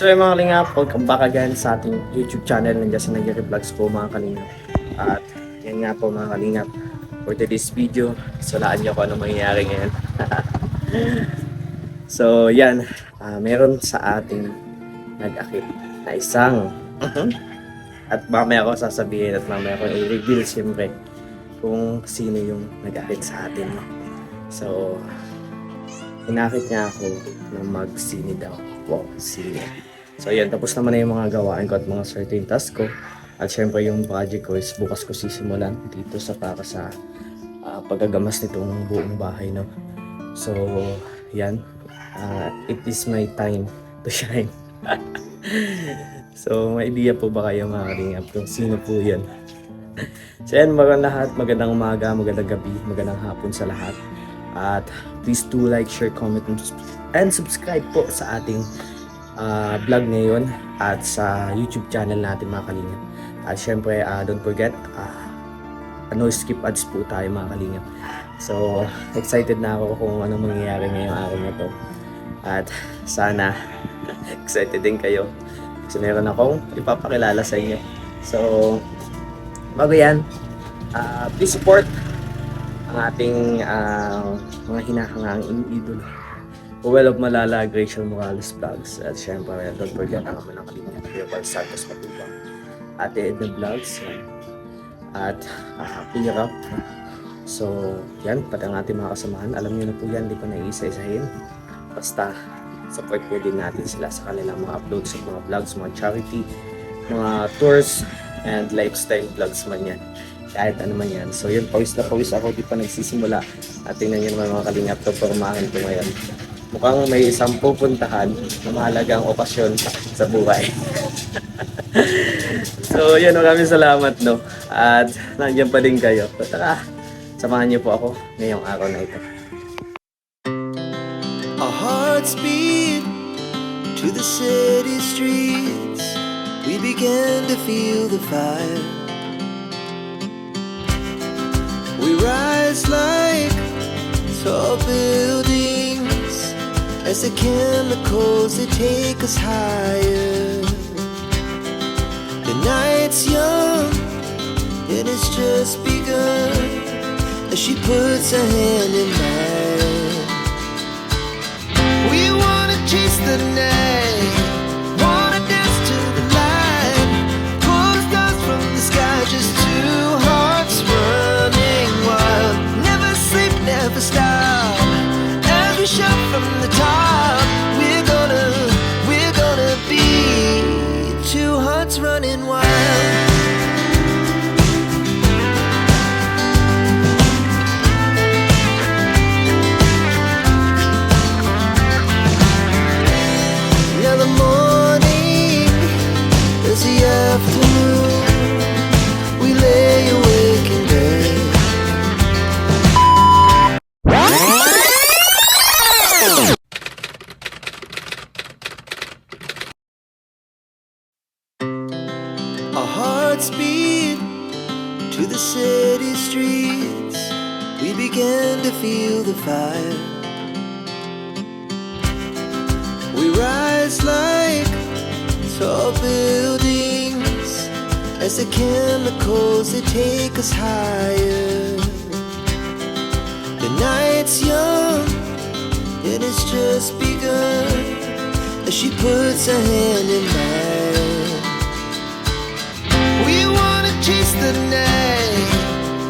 So yung mga kalingap, welcome back again sa ating YouTube channel. Nandiyan sa Nagyari Vlogs po mga kalingap. At yan nga po mga kalingap, for today's video, salaan niyo kung ano mangyayari ngayon. So yan, meron sa ating nag-akit na isang at mamaya ko sasabihin at mamaya ko i-reveal siyempre kung sino yung nag-akit sa atin. So, inakit niya ako na mag-sini daw. Wow, sini. So yan, tapos naman na yung mga gawain ko at mga certain task ko. At syempre yung project ko is bukas ko sisimulan dito sa para sa paggagamas nitong buong bahay, no. So yan, it is my time to shine. So may idea po ba kayo mga kalingap kung sino po yan? So yan, magandang umaga, magandang gabi, magandang hapon sa lahat. At please do like, share, comment, and subscribe po sa ating vlog ngayon at sa YouTube channel natin mga kalingap. At syempre, don't forget, no skip ads po tayo mga kalingap. So, excited na ako kung anong mangyayari ngayong araw na to. At sana, excited din kayo. Kasi meron akong ipapakilala sa inyo. So, bago yan, please support ang ating mga hinahangang idol. Well of Malala, Rachel Morales Vlogs. At syempre, don't forget ang mga kalingap. Kuya Santos Matubang, Ate Edna Vlogs, at Kuya Rap. So, yan, pati ang ating mga kasamahan. Alam niyo na po yan, hindi ko na iisa-isahin. Basta, support po din natin sila sa kanilang mga uploads, mga vlogs, mga charity, mga tours, and lifestyle vlogs man yan. Kahit ano man yan. So yun, pawis na pawis ako, di pa nagsisimula. At tingnan nyo naman mga kalingap, to pormahan ko ngayon. Mukhang may isang pupuntahan na mahalagang okasyon sa buhay. So yun, maraming salamat, no. At nandiyan pa din kayo. Tara, samahan niyo po ako ngayong araw na ito. Our hearts beat to the city streets. We began to feel the fire. We rise like tall buildings as the chemicals they take us higher. The night's young and it's just begun as she puts her hand in mine. We wanna chase the night, wanna dance to the light, pull the stars from the sky, just two hearts running wild. Never sleep, never stop, as we shout from the top. We're gonna be two hearts running wild. Now the morning is the afternoon. We lay awake in bed. Our hearts beat to the city streets. We began to feel the fire. We rise like tall buildings as the chemicals they take us higher. The night's young and it's just begun as she puts her hand in mine. We wanna chase the night,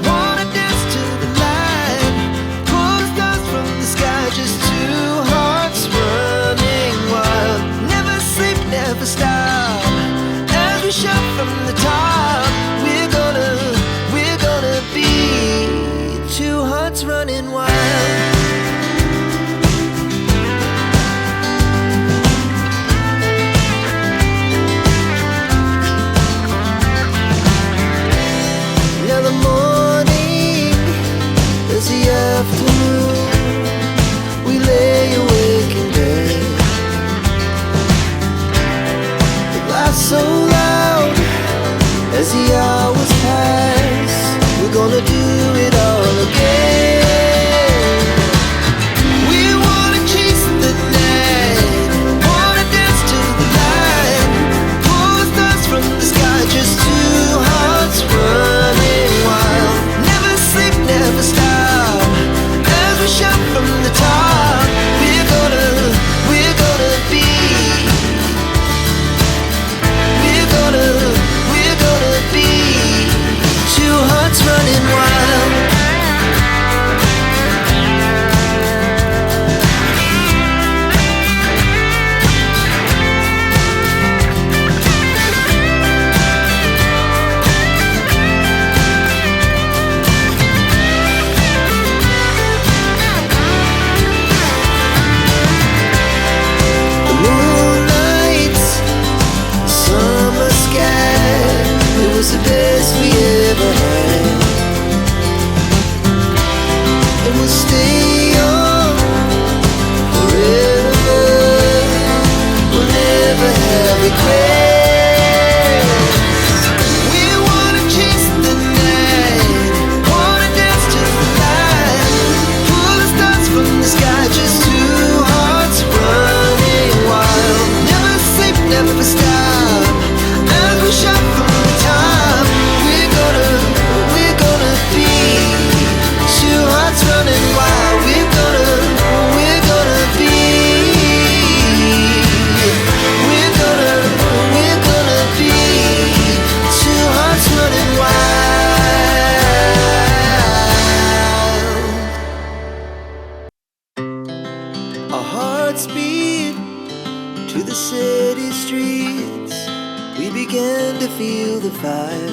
wanna dance to the light, pull the stars from the sky, just two hearts running wild. Never sleep, never stop, as we shout from the top. We're gonna be two hearts running wild. running wild. The moonlight, summer sky, it was the best we ever had. And we'll stay on forever. We'll never have regrets. We wanna chase the night, wanna dance to the light, pull the stars from the sky, just two hearts running wild. Never sleep, never stop, as we shout from the top. We're gonna be two hearts running wild. We're gonna be. We're gonna be two hearts running wild. Our hearts beat to the city streets. We began to feel the fire.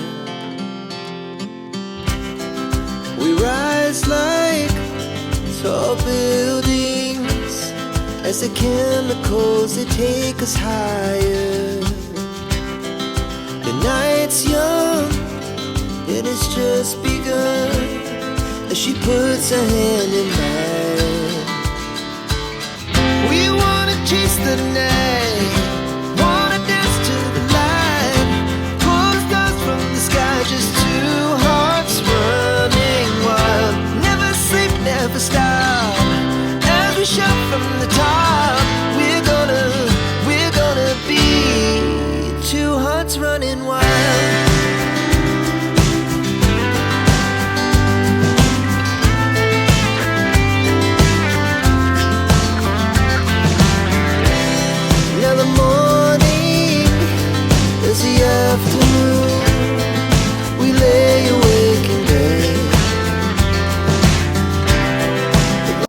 We rise like tall buildings as the chemicals they take us higher. The night's young and it's just begun as she puts her hand in mine. We wanna chase the night, wanna dance to the light, pull the stars from the sky, just two hearts running wild. Never sleep, never stop, as we shout from the top. We're gonna be two hearts running wild. Now the morning is the afternoon. We lay awake in bed.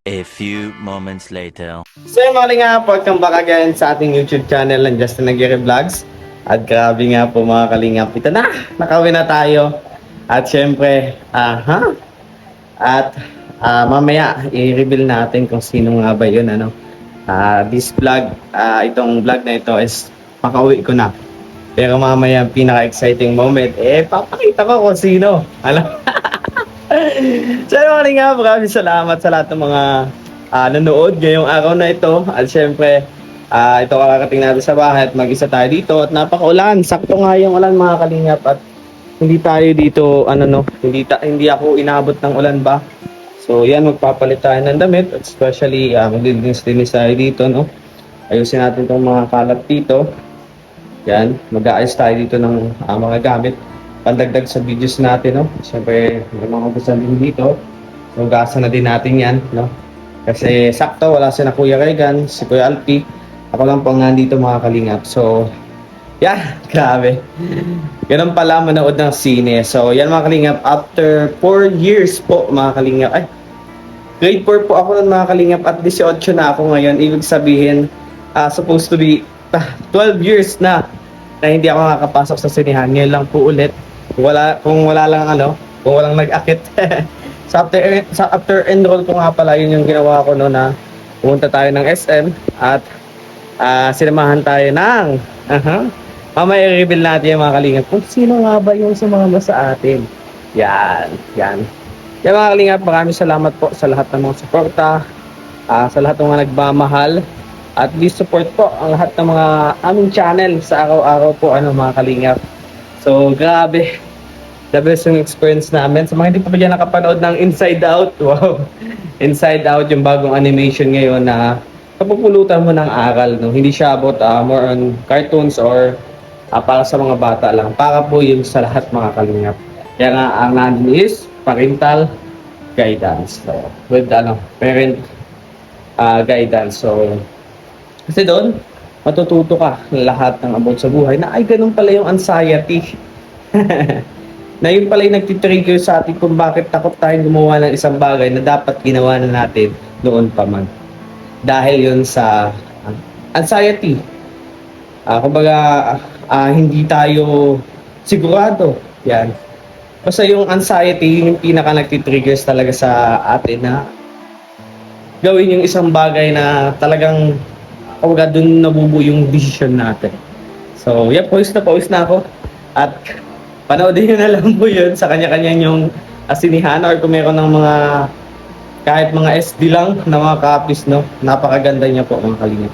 A few moments later. So yung mga kalingap, welcome back again sa ating YouTube channel ng Justin Aguirre Vlogs. At grabe nga po mga kalingap, ito na, nakawin na tayo. At syempre, mamaya i-reveal natin kung sino nga ba yun, ano. This vlog, itong vlog na ito is makauwi ko na. Pero mamaya pinaka-exciting moment, papakita ko kung sino. Alam? So yung mga kalingap, maraming salamat sa lahat ng mga nanood ngayong araw na ito. At syempre, ito kakarating natin sa bahay at mag-isa tayo dito at napaka-ulan. Sakto nga yung ulan mga kalingap at hindi tayo dito, hindi ako inaabot ng ulan ba. So yan, magpapalit tayo ng damit at especially maglilinis tayo dito, no? Ayusin natin itong mga kalat dito. Yan, mag-aayos tayo dito ng mga gamit. Pandagdag sa videos natin, no? Siyempre, may mga ubusan din dito. So, gasa na din natin yan, no? Kasi sakto, wala si na Kuya Regan, si Kuya Alpi. Ako lang po nandito mga kalingap. So, yan, grabe. Ganun pala manood ng sine. So, yan mga kalingap. After 4 years po, mga kalingap. Ay, grade 4 po ako nun mga kalingap. At 18 na ako ngayon. Ibig sabihin, supposed to be 12 years na hindi ako nakakapasok sa sinihan. Ngayon lang po ulit. Kung walang nag-akit. So after enroll ko nga pala, yun yung ginawa ko no, na pumunta tayo ng SM at sinamahan tayo ng mamaya i-reveal natin yung mga kalingap kung sino nga ba yung sumama sa atin. Yan mga kalingap, maraming salamat po sa lahat ng mga suporta, sa lahat ng mga nagmamahal, at please support po ang lahat ng mga aming channel sa araw-araw po mga kalingap. So grabe, the best yung experience namin. Sa mga hindi pa dyan nakapanood ng Inside Out, wow, Inside Out yung bagong animation ngayon na kapupulutan mo ng aral, no? Hindi siya about more on cartoons or para sa mga bata lang. Para po yung sa lahat mga kalingap. Kaya nga ang nandun is parental guidance. So, with parent guidance. So, kasi doon, matututo ka lahat ng about sa buhay na ay ganun pala yung anxiety. na yun pala yung nagtitrigger sa atin kung bakit takot tayong gumawa ng isang bagay na dapat ginawa na natin noon pa man. Dahil yun sa anxiety. Kumbaga, hindi tayo sigurado. Yan. Basta yung anxiety, yung pinaka nagtitriggers talaga sa atin na gawin yung isang bagay na talagang kumbaga dun nabubuo yung decision natin. So, pawis na ako. At panoodin nyo na lang po yun sa kanya-kanya yung asinihan or kung meron ng mga kahit mga SD lang na mga copies, no? Napakaganda niya po mga kalingap.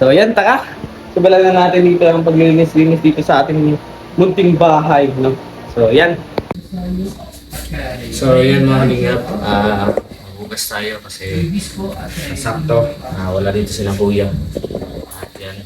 So, yan, taka. Subalan na natin dito ang paglilinis-linis dito sa ating munting bahay, no? So, yan. So, yan mga kalingap. Magugas tayo kasi sakto. Wala dito silang kuya. At yan.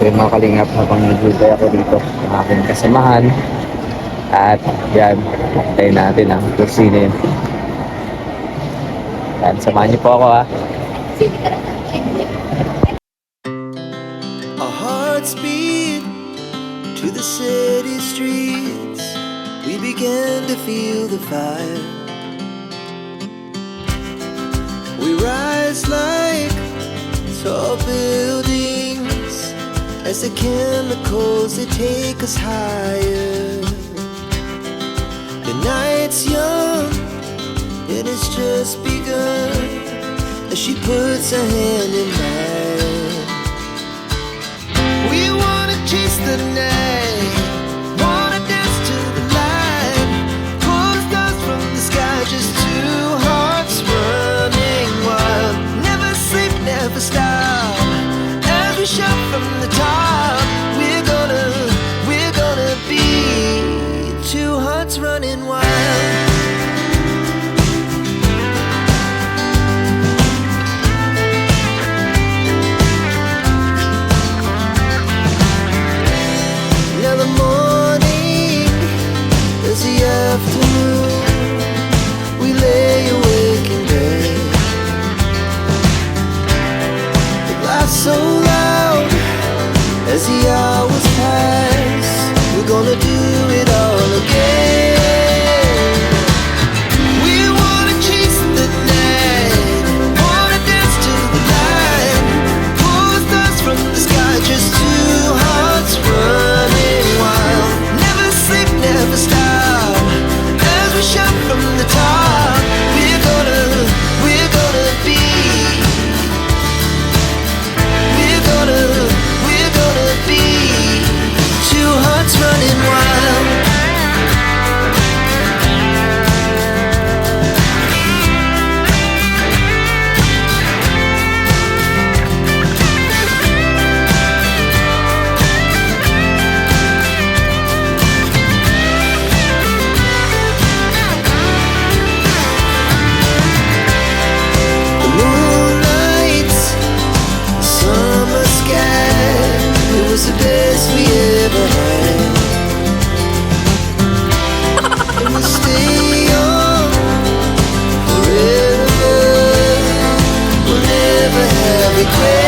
So yung mga kalingap, habang naghihintay ako dito ng aking kasamahan. At yan, tayo natin ang kusina yun. Yan, samahan niyo po ako ha. Our hearts beat to the city streets. We began to feel the fire. We rise like tall buildings as the chemicals they take us higher. The night's young, it has just begun as she puts her hand in mine. We wanna chase the night, wanna dance to the light, pull stars from the sky, just two hearts running wild. Never sleep, never stop, as we shout from the top. We're gonna be two hearts running wild. Now the morning is the afternoon. We lay awake in bed. The laughs so loud as the hours pass. We're gonna do it all again. We wanna chase the night, wanna dance to the light, pull stars from the sky, just two hearts running wild. Never sleep, never stop, as we shout from the top. We're gonna be, we're gonna be two hearts running wild. The moonlight, summer sky, it was the best we ever had. And we'll stay young forever, we'll never have regret.